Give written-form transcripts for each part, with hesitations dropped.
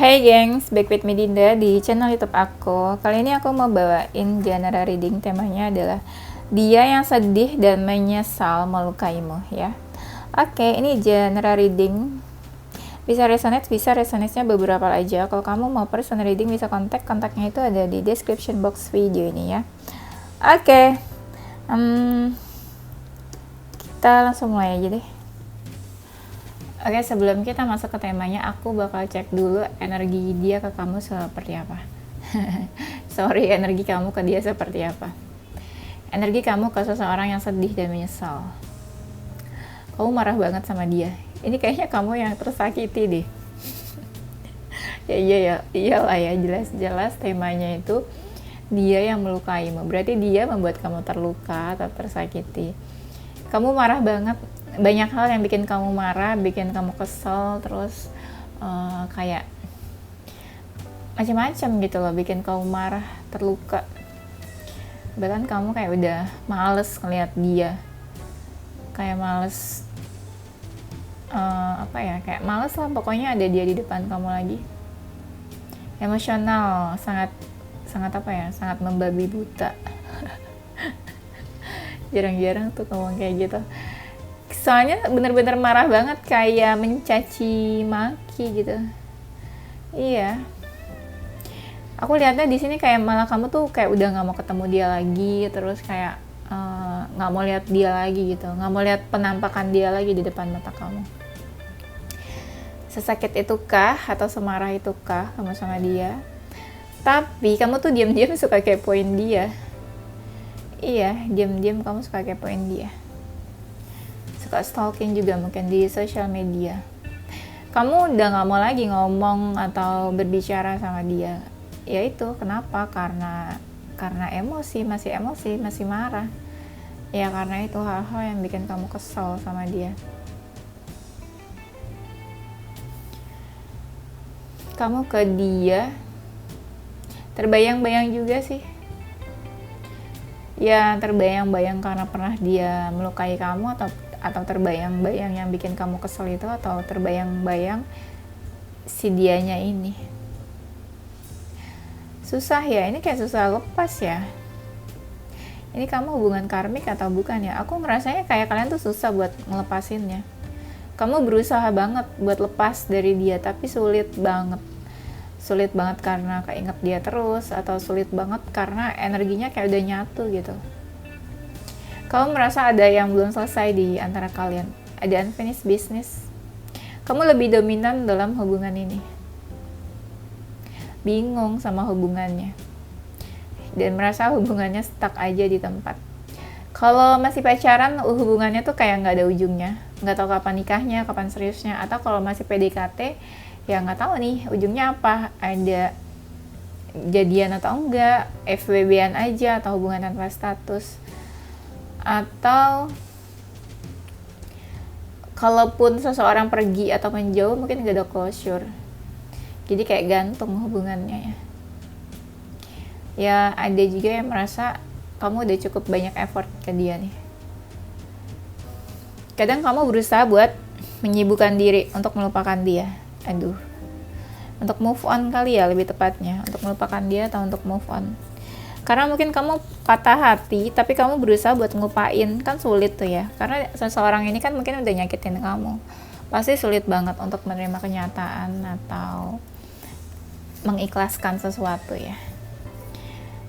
Hai gengs, back with me Dinda di channel YouTube aku. Kali ini aku mau bawain genre reading, temanya adalah dia yang sedih dan menyesal melukaimu ya. Oke, ini genre reading. Bisa resonate-nya beberapa aja. Kalau kamu mau personal reading bisa kontaknya itu ada di description box video ini ya. Oke, kita langsung mulai aja deh. Oke, sebelum kita masuk ke temanya, aku bakal cek dulu energi dia ke kamu seperti apa. Sorry, energi kamu ke dia seperti apa. Energi kamu ke seseorang yang sedih dan menyesal. Kamu marah banget sama dia. Ini kayaknya kamu yang tersakiti deh. Iyalah ya, jelas-jelas temanya itu dia yang melukaimu. Berarti dia membuat kamu terluka atau tersakiti. Kamu marah banget. Banyak hal yang bikin kamu marah, bikin kamu kesel, terus kayak macam-macam gitu loh, bikin kamu marah, terluka. Bahkan kamu kayak udah males ngeliat dia, kayak males kayak males lah pokoknya ada dia di depan kamu lagi. Emosional, sangat sangat membabi buta. Jarang-jarang tuh ngomong kayak gitu. Soalnya bener-bener marah banget, kayak mencaci maki gitu. Iya, aku lihatnya di sini kayak malah kamu tuh kayak udah nggak mau ketemu dia lagi, terus kayak nggak mau lihat dia lagi gitu, nggak mau lihat penampakan dia lagi di depan mata kamu. Sesakit itukah atau semarah itukah kamu sama dia? Tapi kamu tuh diam-diam suka kepoin dia. Iya, diam-diam kamu suka kepoin dia. Suka stalking juga mungkin di sosial media. Kamu udah gak mau lagi ngomong atau berbicara sama dia. Ya itu kenapa? Karena emosi, masih marah. Ya karena itu hal-hal yang bikin kamu kesel sama dia. Kamu ke dia terbayang-bayang juga sih. Ya terbayang-bayang karena pernah dia melukai kamu, atau terbayang-bayang yang bikin kamu kesel itu, atau terbayang-bayang si dianya ini. Susah ya, ini kayak susah lepas ya. Ini kamu hubungan karmik atau bukan ya? Aku ngerasanya kayak kalian tuh susah buat ngelepasinnya. Kamu berusaha banget buat lepas dari dia, tapi sulit banget karena keinget dia terus, atau sulit banget karena energinya kayak udah nyatu gitu. Kamu merasa ada yang belum selesai di antara kalian, ada unfinished business. Kamu lebih dominan dalam hubungan ini, bingung sama hubungannya, dan merasa hubungannya stuck aja di tempat. Kalau masih pacaran, hubungannya tuh kayak nggak ada ujungnya, nggak tahu kapan nikahnya, kapan seriusnya. Atau kalau masih PDKT, ya nggak tahu nih ujungnya apa, ada jadian atau enggak, FWB-an aja, atau hubungan tanpa status. Atau kalaupun seseorang pergi atau menjauh, mungkin gak ada closure, jadi kayak gantung hubungannya ya. Ya ada juga yang merasa kamu udah cukup banyak effort ke dia nih. Kadang kamu berusaha buat menyibukkan diri untuk melupakan dia. Untuk move on kali ya, lebih tepatnya untuk melupakan dia atau untuk move on. Karena mungkin kamu patah hati, tapi kamu berusaha buat ngelupain, kan sulit tuh ya. Karena seseorang ini kan mungkin udah nyakitin kamu. Pasti sulit banget untuk menerima kenyataan atau mengikhlaskan sesuatu ya.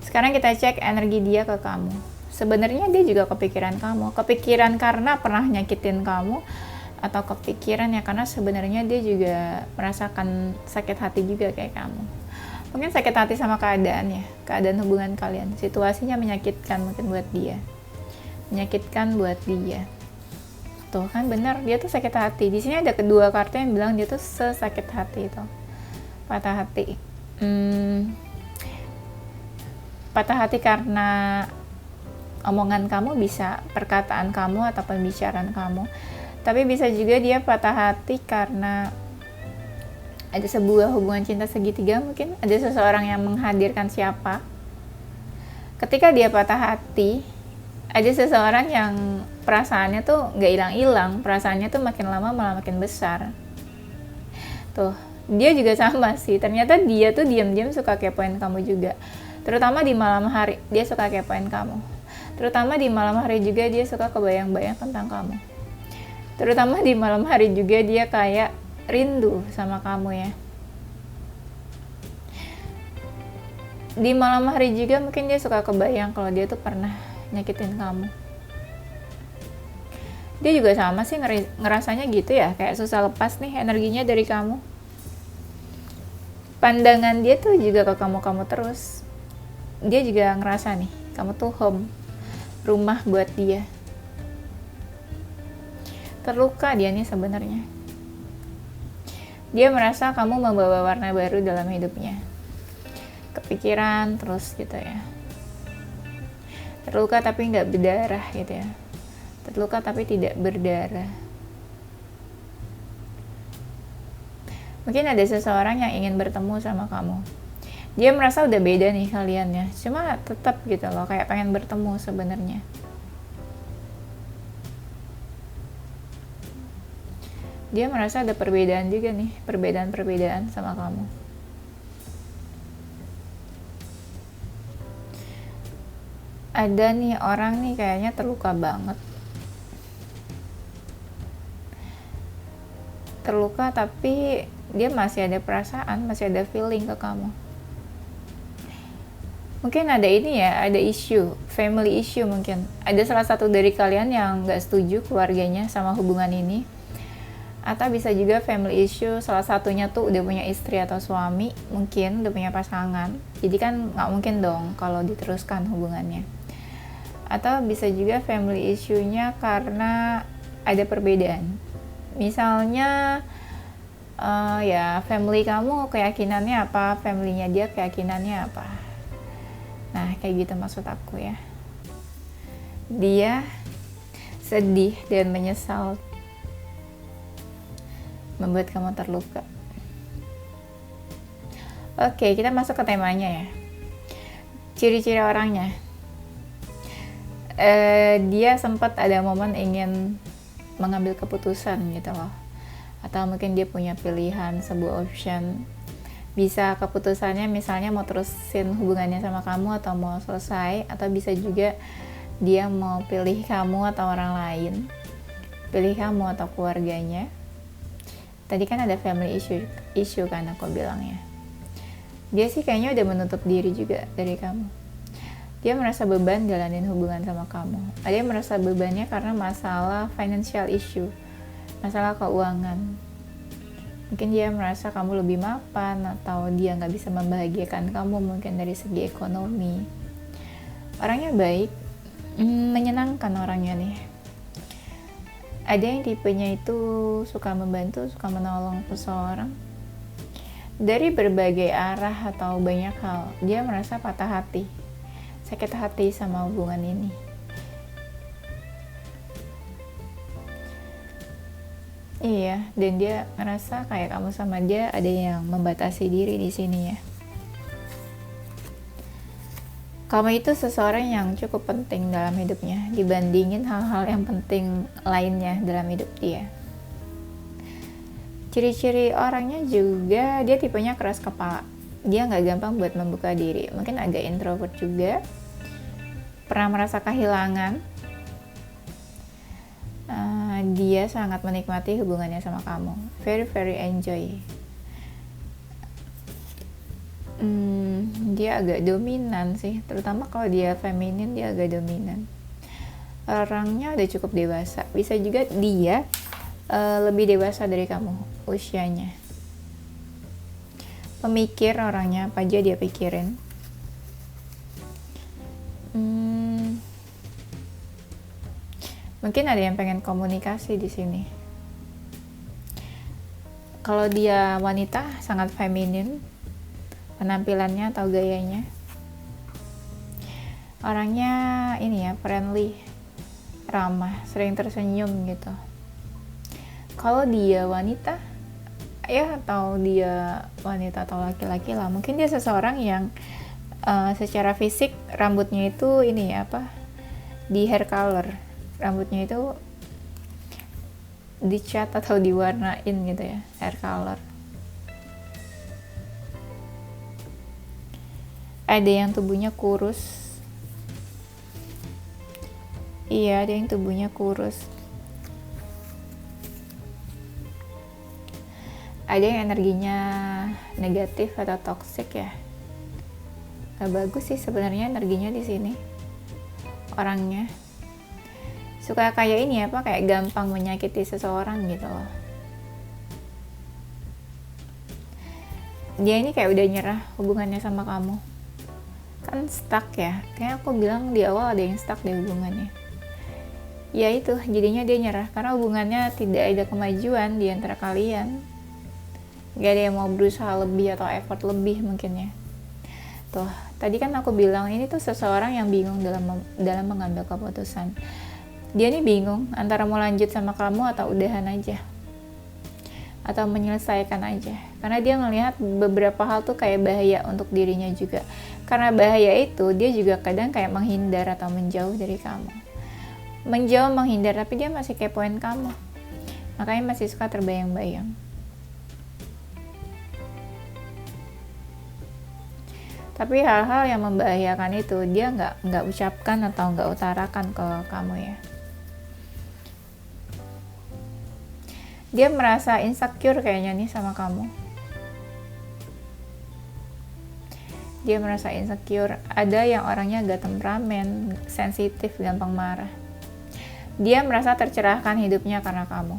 Sekarang kita cek energi dia ke kamu. Sebenarnya dia juga kepikiran kamu. Kepikiran karena pernah nyakitin kamu, atau kepikiran ya karena sebenarnya dia juga merasakan sakit hati juga kayak kamu. Mungkin sakit hati sama keadaan ya, keadaan hubungan kalian. Situasinya menyakitkan mungkin buat dia. Menyakitkan buat dia. Tuh kan benar, dia tuh sakit hati. Di sini ada kedua kartu yang bilang dia tuh sesakit hati itu. Patah hati. Patah hati karena omongan kamu, bisa perkataan kamu atau pembicaraan kamu. Tapi bisa juga dia patah hati karena ada sebuah hubungan cinta segitiga, mungkin ada seseorang yang menghadirkan siapa. Ketika dia patah hati, ada seseorang yang perasaannya tuh gak hilang-hilang, perasaannya tuh makin lama malah makin besar. Tuh, Dia juga sama sih, ternyata dia tuh diam-diam suka kepoin kamu juga, terutama di malam hari dia suka kepoin kamu, terutama di malam hari juga dia suka kebayang-bayang tentang kamu, terutama di malam hari juga dia kayak rindu sama kamu ya. Di malam hari juga mungkin dia suka kebayang kalau dia tuh pernah nyakitin kamu. Dia juga sama sih ngerasanya gitu ya, kayak susah lepas nih energinya dari kamu. Pandangan dia tuh juga ke kamu terus. Dia juga ngerasa nih, kamu tuh home, rumah buat dia. Terluka dia nih sebenarnya. Dia merasa kamu membawa warna baru dalam hidupnya. Kepikiran terus gitu ya. Terluka tapi nggak berdarah gitu ya. Terluka tapi tidak berdarah. Mungkin ada seseorang yang ingin bertemu sama kamu. Dia merasa udah beda nih kalian ya. Cuma tetap gitu loh, kayak pengen bertemu sebenarnya. Dia merasa ada perbedaan juga nih, perbedaan sama kamu. Ada nih orang nih kayaknya terluka banget. Terluka tapi dia masih ada perasaan, masih ada feeling ke kamu. Mungkin ada ini ya, ada issue, family issue mungkin. Ada salah satu dari kalian yang gak setuju keluarganya sama hubungan ini. Atau bisa juga family issue, salah satunya tuh udah punya istri atau suami, mungkin udah punya pasangan. Jadi kan gak mungkin dong kalau diteruskan hubungannya. Atau bisa juga family issue-nya karena ada perbedaan. Misalnya ya family kamu keyakinannya apa, familynya dia keyakinannya apa. Nah kayak gitu maksud aku ya. Dia sedih dan menyesal membuat kamu terluka. Oke, kita masuk ke temanya ya. Ciri-ciri orangnya. Dia sempat ada momen ingin mengambil keputusan gitu loh, atau mungkin dia punya pilihan, sebuah option. Bisa keputusannya misalnya mau terusin hubungannya sama kamu atau mau selesai, atau bisa juga dia mau pilih kamu atau orang lain, pilih kamu atau keluarganya. Tadi kan ada family issue kan aku bilangnya. Dia sih kayaknya udah menutup diri juga dari kamu. Dia merasa beban jalanin hubungan sama kamu. Ada yang merasa bebannya karena masalah financial issue, masalah keuangan. Mungkin dia merasa kamu lebih mapan, atau dia nggak bisa membahagiakan kamu mungkin dari segi ekonomi. Orangnya baik, menyenangkan orangnya nih. Ada yang tipenya itu suka membantu, suka menolong seseorang. Dari berbagai arah atau banyak hal, dia merasa patah hati, sakit hati sama hubungan ini. Iya, dan dia ngerasa kayak kamu sama dia ada yang membatasi diri di sini ya. Kamu itu seseorang yang cukup penting dalam hidupnya dibandingin hal-hal yang penting lainnya dalam hidup dia. Ciri-ciri orangnya juga dia tipenya keras kepala. Dia nggak gampang buat membuka diri. Mungkin agak introvert juga. Pernah merasa kehilangan. Dia sangat menikmati hubungannya sama kamu. Very enjoy. Dia agak dominan sih. Terutama kalau dia feminin, dia agak dominan. Orangnya udah cukup dewasa. Bisa juga dia lebih dewasa dari kamu usianya. Pemikir orangnya, apa aja dia pikirin. Mungkin ada yang pengen komunikasi di sini. Kalau dia wanita, sangat feminin penampilannya atau gayanya. Orangnya ini ya, friendly, ramah, sering tersenyum gitu. Kalau dia wanita, ya atau dia wanita atau laki-laki lah, mungkin dia seseorang yang secara fisik rambutnya itu ini ya apa, di hair color, rambutnya itu dicat atau diwarnain gitu ya, hair color. Ada yang tubuhnya kurus. Iya, ada yang tubuhnya kurus. Ada yang energinya negatif atau toksik ya. Gak bagus sih sebenarnya energinya di sini. Orangnya suka kayak ini apa, kayak gampang menyakiti seseorang gitu loh. Dia ini kayak udah nyerah hubungannya sama kamu. Kan stuck ya. Kayak aku bilang di awal ada yang stuck di hubungannya. Ya itu, jadinya dia nyerah karena hubungannya tidak ada kemajuan di antara kalian. Gak ada yang mau berusaha lebih atau effort lebih mungkin ya. Tuh, tadi kan aku bilang ini tuh seseorang yang bingung dalam mengambil keputusan. Dia nih bingung antara mau lanjut sama kamu atau udahan aja. Atau menyelesaikan aja. Karena dia ngelihat beberapa hal tuh kayak bahaya untuk dirinya juga. Karena bahaya itu, dia juga kadang kayak menghindar atau menjauh dari kamu. Menjauh, menghindar, tapi dia masih kepoin kamu. Makanya masih suka terbayang-bayang. Tapi hal-hal yang membahayakan itu dia nggak ucapkan atau nggak utarakan ke kamu ya. Dia merasa insecure kayaknya nih sama kamu. Dia merasa insecure. Ada yang orangnya agak temperamen, sensitif, gampang marah. Dia merasa tercerahkan hidupnya karena kamu.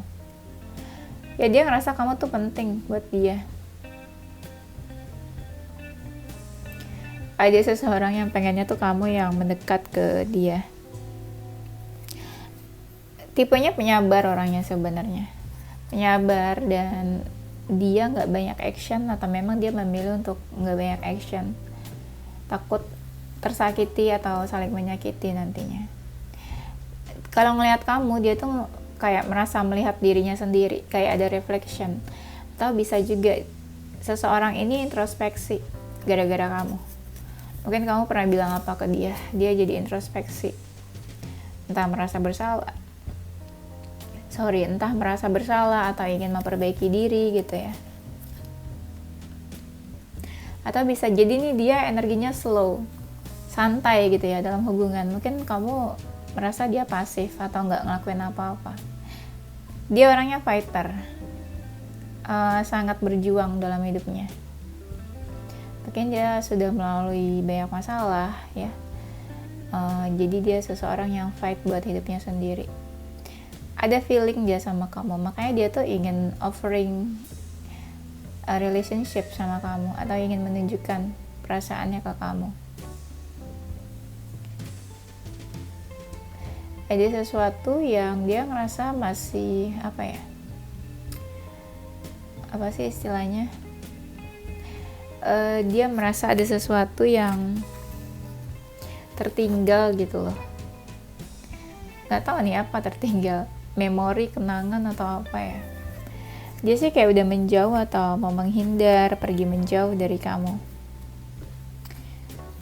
Ya dia ngerasa kamu tuh penting buat dia. Ada seseorang yang pengennya tuh kamu yang mendekat ke dia. Tipenya penyabar orangnya sebenarnya. Penyabar dan dia nggak banyak action atau memang dia memilih untuk nggak banyak action. Takut tersakiti atau saling menyakiti nantinya. Kalau ngelihat kamu, dia tuh kayak merasa melihat dirinya sendiri, kayak ada reflection. Atau bisa juga seseorang ini introspeksi gara-gara kamu. Mungkin kamu pernah bilang apa ke dia jadi introspeksi. Entah merasa bersalah atau ingin memperbaiki diri gitu ya. Atau bisa jadi nih dia energinya slow, santai gitu ya dalam hubungan. Mungkin kamu merasa dia pasif atau nggak ngelakuin apa-apa. Dia orangnya fighter, sangat berjuang dalam hidupnya. Mungkin dia sudah melalui banyak masalah ya. Jadi dia seseorang yang fight buat hidupnya sendiri. Ada feeling dia sama kamu, makanya dia tuh ingin offering a relationship sama kamu atau ingin menunjukkan perasaannya ke kamu. Ada sesuatu yang dia ngerasa masih apa sih istilahnya, dia merasa ada sesuatu yang tertinggal gitu loh. Gak tahu nih apa tertinggal, memori, kenangan atau apa ya. Dia sih kayak udah menjauh atau mau menghindar, pergi menjauh dari kamu.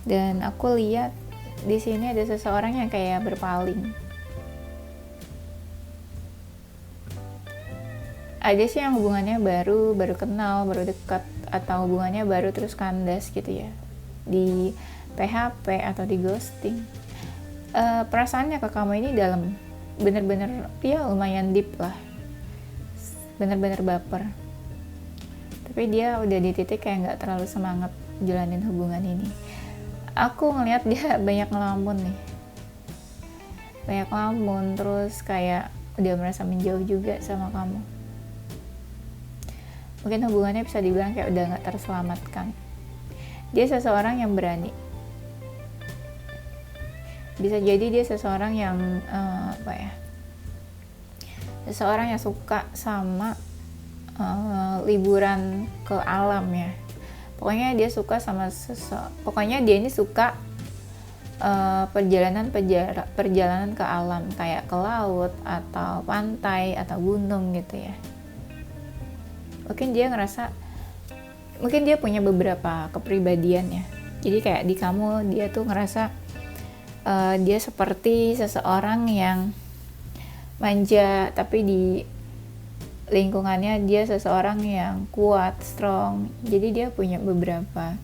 Dan aku lihat di sini ada seseorang yang kayak berpaling. Ada sih yang hubungannya baru kenal, baru dekat, atau hubungannya baru terus kandas gitu ya, di PHP atau di ghosting. Perasaannya ke kamu ini dalam, bener-bener ya lumayan deep lah, bener-bener baper. Tapi dia udah di titik kayak nggak terlalu semangat jalanin hubungan ini. Aku ngelihat dia banyak ngelamun nih, banyak ngelamun, terus kayak udah merasa menjauh juga sama kamu. Mungkin hubungannya bisa dibilang kayak udah gak terselamatkan. Dia seseorang yang berani. Bisa jadi dia seseorang yang seseorang yang suka sama liburan ke alam ya. Pokoknya dia suka sama pokoknya dia ini suka perjalanan ke alam, kayak ke laut atau pantai atau gunung gitu ya. Mungkin dia punya beberapa kepribadian ya. Jadi kayak di kamu dia tuh ngerasa dia seperti seseorang yang manja, tapi di lingkungannya dia seseorang yang kuat, strong. Jadi dia punya beberapa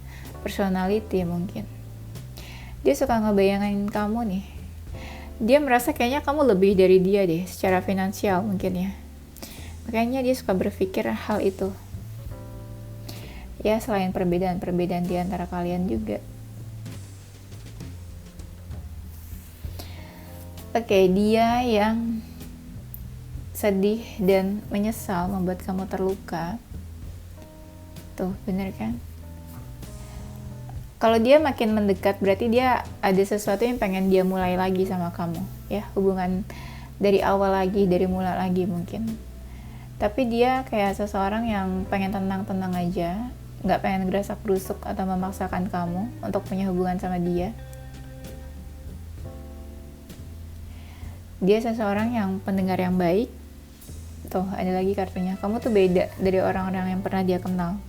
personality mungkin. Dia suka ngebayangin kamu nih. Dia merasa kayaknya kamu lebih dari dia deh secara finansial mungkin ya. Makanya dia suka berpikir hal itu. Ya selain perbedaan-perbedaan di antara kalian juga. Oke, dia yang sedih dan menyesal membuat kamu terluka. Tuh, bener kan? Kalau dia makin mendekat berarti dia ada sesuatu yang pengen dia mulai lagi sama kamu, ya, hubungan dari awal lagi, dari mulai lagi mungkin. Tapi dia kayak seseorang yang pengen tenang-tenang aja, nggak pengen gerasak gerusuk atau memaksakan kamu untuk punya hubungan sama dia. Dia seseorang yang pendengar yang baik. Tuh, ada lagi kartunya. Kamu tuh beda dari orang-orang yang pernah dia kenal.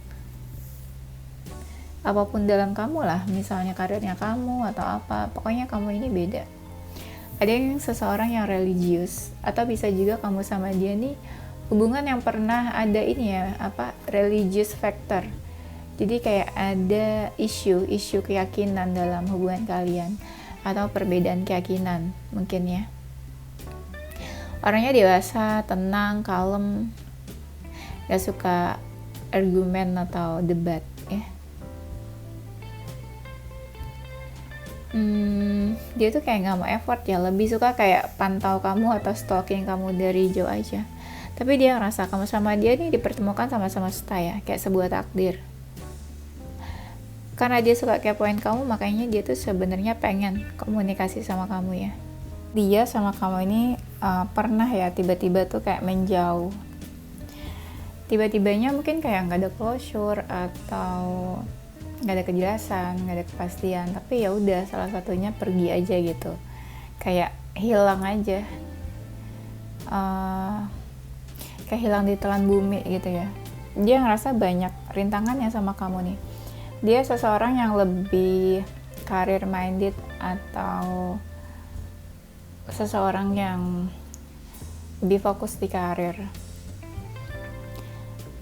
Apapun dalam kamu lah, misalnya karirnya kamu atau apa, pokoknya kamu ini beda. Ada yang seseorang yang religius, atau bisa juga kamu sama dia nih hubungan yang pernah ada ini ya, religious factor. Jadi kayak ada isu keyakinan dalam hubungan kalian, atau perbedaan keyakinan mungkin ya. Orangnya dewasa, tenang, kalem, gak suka argumen atau debat ya. Dia tuh kayak gak mau effort ya, lebih suka kayak pantau kamu atau stalking kamu dari jauh aja. Tapi dia ngerasa kamu sama dia nih dipertemukan sama semesta ya, kayak sebuah takdir. Karena dia suka kepoin kamu, makanya dia tuh sebenarnya pengen komunikasi sama kamu ya. Dia sama kamu ini pernah ya tiba-tiba tuh kayak menjauh. Tiba-tibanya mungkin kayak gak ada closure atau nggak ada kejelasan, nggak ada kepastian, tapi ya udah salah satunya pergi aja gitu, kayak hilang aja, kayak hilang di telan bumi gitu ya. Dia ngerasa banyak rintangannya sama kamu nih. Dia seseorang yang lebih career minded atau seseorang yang lebih fokus di karir,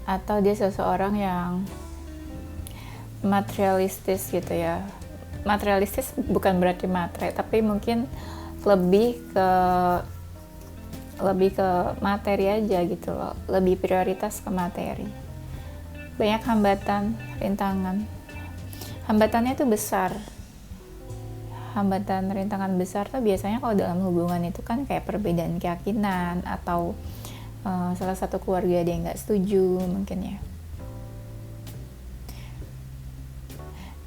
atau dia seseorang yang materialistis gitu ya. Materialistis bukan berarti matre, tapi mungkin lebih ke materi aja gitu loh, lebih prioritas ke materi. Banyak hambatan, rintangan. Hambatannya tuh besar. Hambatan rintangan besar tuh biasanya kalau dalam hubungan itu kan kayak perbedaan keyakinan atau salah satu keluarga dia nggak setuju mungkin ya.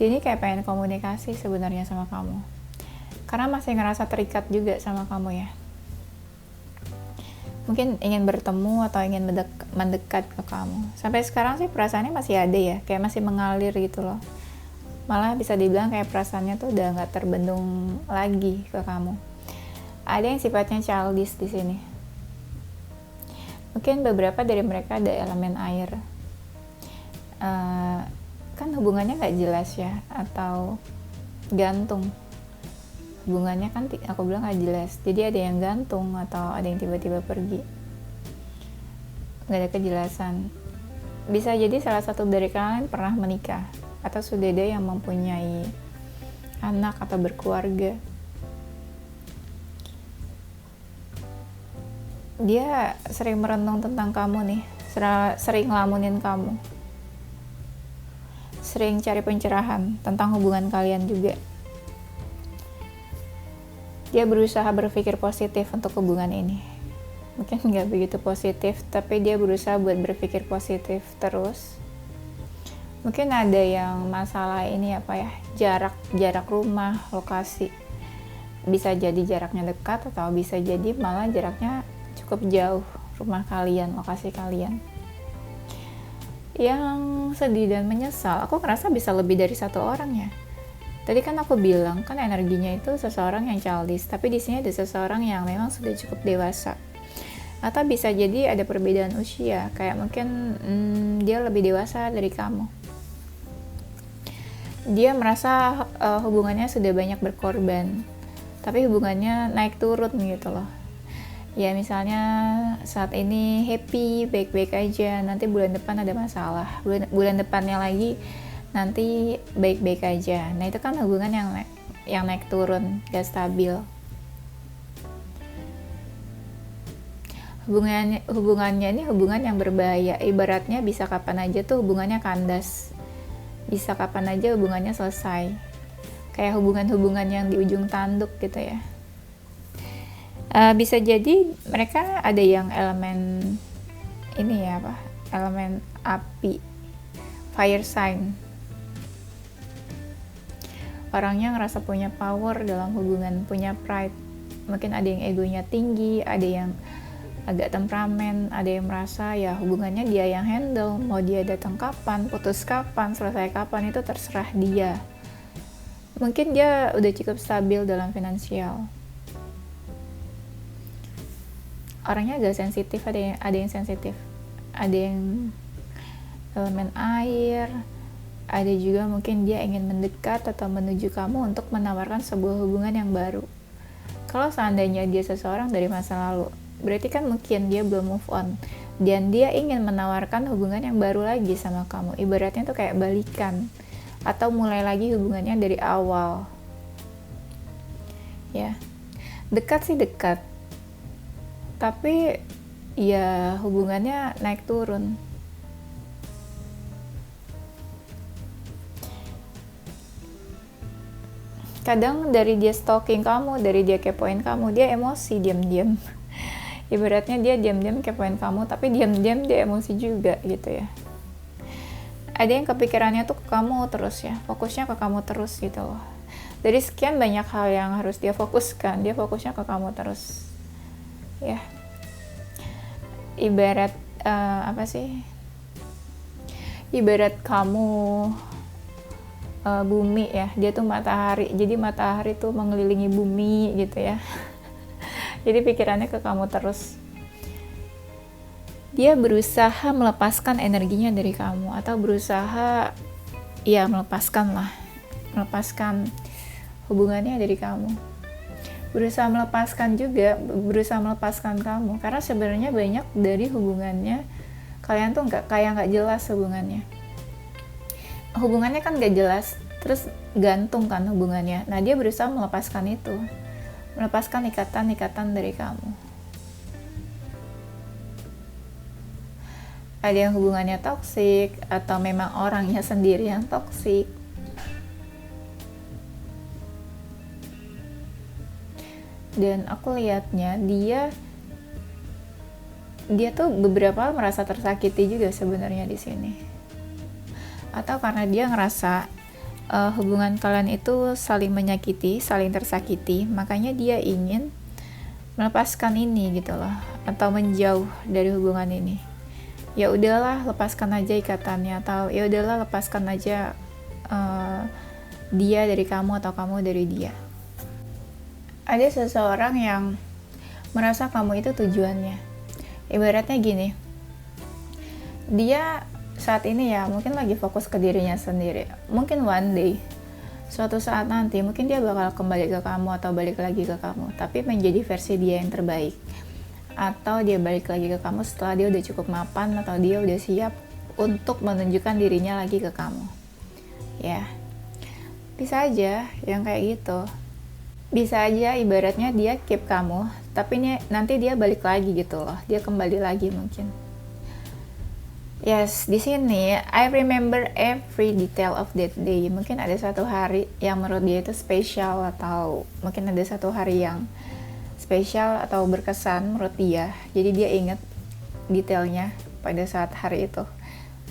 Dia ini kayak pengen komunikasi sebenarnya sama kamu, karena masih ngerasa terikat juga sama kamu ya. Mungkin ingin bertemu atau ingin mendekat ke kamu. Sampai sekarang sih perasaannya masih ada ya, kayak masih mengalir gitu loh. Malah bisa dibilang kayak perasaannya tuh udah nggak terbendung lagi ke kamu. Ada yang sifatnya childish di sini. Mungkin beberapa dari mereka ada elemen air. Kan hubungannya nggak jelas ya, atau gantung. Hubungannya kan aku bilang nggak jelas, jadi ada yang gantung atau ada yang tiba-tiba pergi, nggak ada kejelasan. Bisa jadi salah satu dari kalian pernah menikah atau sudah ada yang mempunyai anak atau berkeluarga. Dia sering merenung tentang kamu nih, sering ngelamunin kamu, sering cari pencerahan tentang hubungan kalian juga. Dia berusaha berpikir positif untuk hubungan ini. Mungkin nggak begitu positif, tapi dia berusaha buat berpikir positif terus. Mungkin ada yang masalah ini jarak rumah, lokasi. Bisa jadi jaraknya dekat atau bisa jadi malah jaraknya cukup jauh, rumah kalian, lokasi kalian. Yang sedih dan menyesal, aku ngerasa bisa lebih dari satu orang ya. Tadi kan aku bilang kan energinya itu seseorang yang childish, tapi di sini ada seseorang yang memang sudah cukup dewasa. Atau bisa jadi ada perbedaan usia, kayak mungkin dia lebih dewasa dari kamu. Dia merasa hubungannya sudah banyak berkorban, tapi hubungannya naik turun gitu loh. Ya misalnya saat ini happy, baik-baik aja, nanti bulan depan ada masalah, bulan depannya lagi nanti baik-baik aja. Nah itu kan hubungan yang yang naik turun, gak stabil. Hubungannya ini hubungan yang berbahaya. Ibaratnya bisa kapan aja tuh hubungannya kandas, bisa kapan aja hubungannya selesai, kayak hubungan-hubungan yang di ujung tanduk gitu ya. Bisa jadi mereka ada yang elemen ini ya, elemen api, fire sign. Orangnya ngerasa punya power dalam hubungan, punya pride. Mungkin ada yang egonya tinggi, ada yang agak temperamen, ada yang merasa ya hubungannya dia yang handle, mau dia datang kapan, putus kapan, selesai kapan, itu terserah dia. Mungkin dia udah cukup stabil dalam finansial. Orangnya agak sensitif, ada yang sensitif, ada yang elemen air, ada juga mungkin dia ingin mendekat atau menuju kamu untuk menawarkan sebuah hubungan yang baru. Kalau seandainya dia seseorang dari masa lalu, berarti kan mungkin dia belum move on dan dia ingin menawarkan hubungan yang baru lagi sama kamu. Ibaratnya tuh kayak balikan atau mulai lagi hubungannya dari awal. Ya, dekat sih dekat, tapi ya hubungannya naik turun. Kadang dari dia stalking kamu, dari dia kepoin kamu, dia emosi diam-diam. Ibaratnya dia diam-diam kepoin kamu, tapi diam-diam dia emosi juga gitu ya. Ada yang kepikirannya tuh ke kamu terus ya, fokusnya ke kamu terus gitu loh. Dari sekian banyak hal yang harus dia fokuskan, dia fokusnya ke kamu terus. Ya. Ibarat apa sih? Ibarat kamu bumi ya, dia tuh matahari. Jadi matahari tuh mengelilingi bumi gitu ya. Jadi pikirannya ke kamu terus. Dia berusaha melepaskan energinya dari kamu, atau berusaha ya melepaskan hubungannya dari kamu. Berusaha melepaskan kamu, karena sebenarnya banyak dari hubungannya kalian tuh nggak jelas hubungannya. Hubungannya kan nggak jelas, terus gantung kan hubungannya. Nah dia berusaha melepaskan itu. Melepaskan ikatan-ikatan dari kamu. Ada yang hubungannya toksik, atau memang orangnya sendiri yang toksik. Dan aku lihatnya dia tuh beberapa hal merasa tersakiti juga sebenarnya di sini. Atau karena dia ngerasa hubungan kalian itu saling menyakiti, saling tersakiti, makanya dia ingin melepaskan ini gitu loh, atau menjauh dari hubungan ini. Ya udahlah, lepaskan aja ikatannya, atau ya udahlah lepaskan aja dia dari kamu atau kamu dari dia. Ada seseorang yang merasa kamu itu tujuannya. Ibaratnya gini, dia saat ini ya mungkin lagi fokus ke dirinya sendiri. Mungkin one day, suatu saat nanti mungkin dia bakal kembali ke kamu atau balik lagi ke kamu, tapi menjadi versi dia yang terbaik. Atau dia balik lagi ke kamu setelah dia udah cukup mapan, atau dia udah siap untuk menunjukkan dirinya lagi ke kamu. Ya, bisa aja yang kayak gitu. Bisa aja ibaratnya dia keep kamu, tapi nanti dia balik lagi gitu loh. Dia kembali lagi mungkin. Yes, di sini I remember every detail of that day. Mungkin ada satu hari yang menurut dia itu spesial, atau mungkin ada satu hari yang spesial atau berkesan menurut dia. Jadi dia ingat detailnya pada saat hari itu.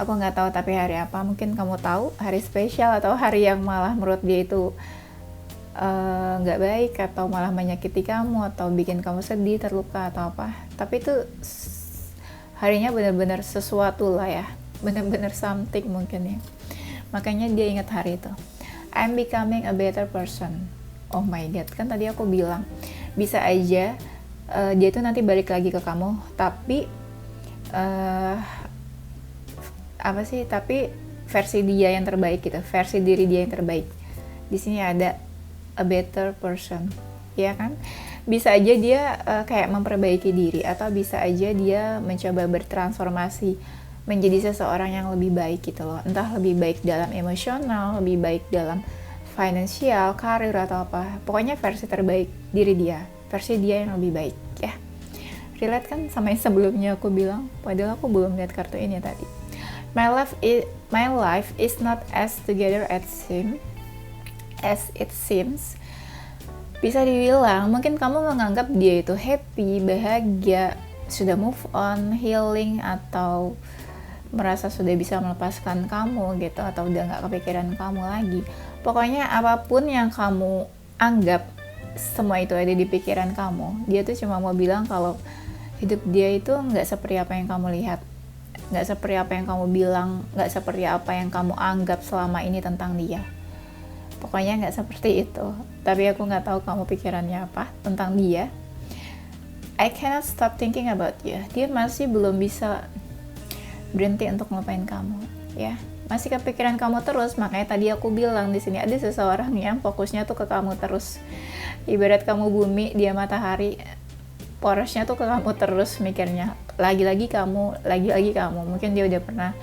Aku nggak tahu tapi hari apa. Mungkin kamu tahu hari spesial atau hari yang malah menurut dia itu nggak baik, atau malah menyakiti kamu, atau bikin kamu sedih, terluka atau apa. Tapi itu harinya benar-benar sesuatu lah ya, benar-benar something mungkin ya. Makanya dia ingat hari itu. I'm becoming a better person. Oh my god, kan tadi aku bilang bisa aja dia tuh nanti balik lagi ke kamu, tapi tapi versi dia yang terbaik gitu, versi diri dia yang terbaik. Di sini ada a better person, ya kan? Bisa aja dia kayak memperbaiki diri, atau bisa aja dia mencoba bertransformasi menjadi seseorang yang lebih baik gitu loh. Entah lebih baik dalam emosional, lebih baik dalam finansial, karir atau apa. Pokoknya versi terbaik diri dia, versi dia yang lebih baik ya. Relate kan sama yang sebelumnya aku bilang, padahal aku belum lihat kartu ini tadi. My life is not as together as it seems. Bisa dibilang mungkin kamu menganggap dia itu happy, bahagia, sudah move on, healing, atau merasa sudah bisa melepaskan kamu gitu, atau udah gak kepikiran kamu lagi. Pokoknya apapun yang kamu anggap, semua itu ada di pikiran kamu. Dia tuh cuma mau bilang kalau hidup dia itu gak seperti apa yang kamu lihat, gak seperti apa yang kamu bilang, gak seperti apa yang kamu anggap selama ini tentang dia. Pokoknya gak seperti itu. Tapi aku gak tahu kamu pikirannya apa tentang dia. I cannot stop thinking about you. Dia masih belum bisa berhenti untuk ngelupain kamu, ya. Masih kepikiran kamu terus. Makanya tadi aku bilang di sini ada seseorang yang fokusnya tuh ke kamu terus. Ibarat kamu bumi, dia matahari. Porosnya tuh ke kamu terus mikirnya. Lagi-lagi kamu. Mungkin dia udah pernah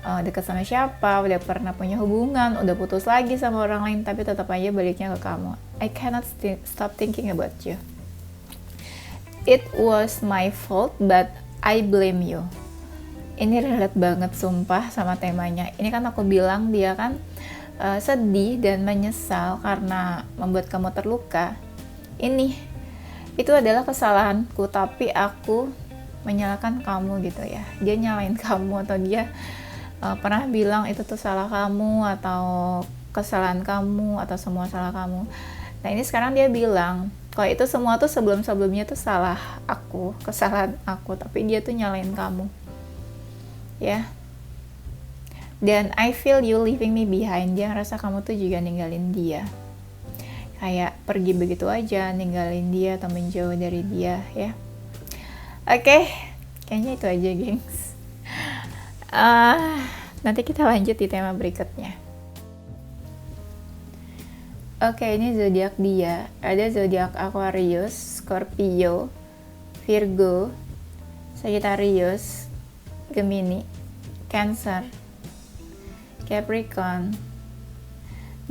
dekat sama siapa, udah pernah punya hubungan, udah putus lagi sama orang lain, tapi tetap aja baliknya ke kamu. I cannot stop thinking about you. It was my fault, but I blame you. Ini relate banget sumpah sama temanya. Ini kan aku bilang dia kan sedih dan menyesal karena membuat kamu terluka. Itu adalah kesalahanku, tapi aku menyalahkan kamu gitu ya. Dia nyalain kamu, atau dia pernah bilang itu tuh salah kamu, atau kesalahan kamu, atau semua salah kamu. Nah ini sekarang dia bilang kalau itu semua tuh sebelumnya tuh salah aku, kesalahan aku, tapi dia tuh nyalain kamu ya. Dan I feel you leaving me behind. Dia ngerasa kamu tuh juga ninggalin dia, kayak pergi begitu aja, ninggalin dia atau menjauh dari dia ya. Oke, kayaknya itu aja gengs. Nanti kita lanjut di tema berikutnya. Oke, ini zodiak dia. Ada zodiak Aquarius, Scorpio, Virgo, Sagittarius, Gemini, Cancer, Capricorn,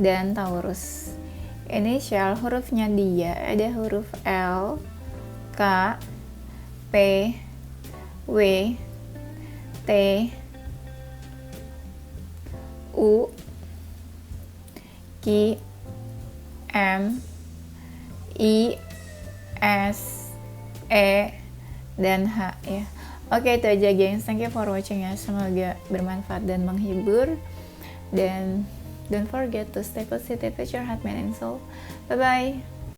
dan Taurus. Inisial hurufnya dia ada huruf L, K, P, W, T, U, Q, M, I, S, E, dan H ya. Oke, itu aja gengs. Thank you for watching ya. Semoga bermanfaat dan menghibur. Dan don't forget to stay positive with your heart, mind, and soul. Bye-bye.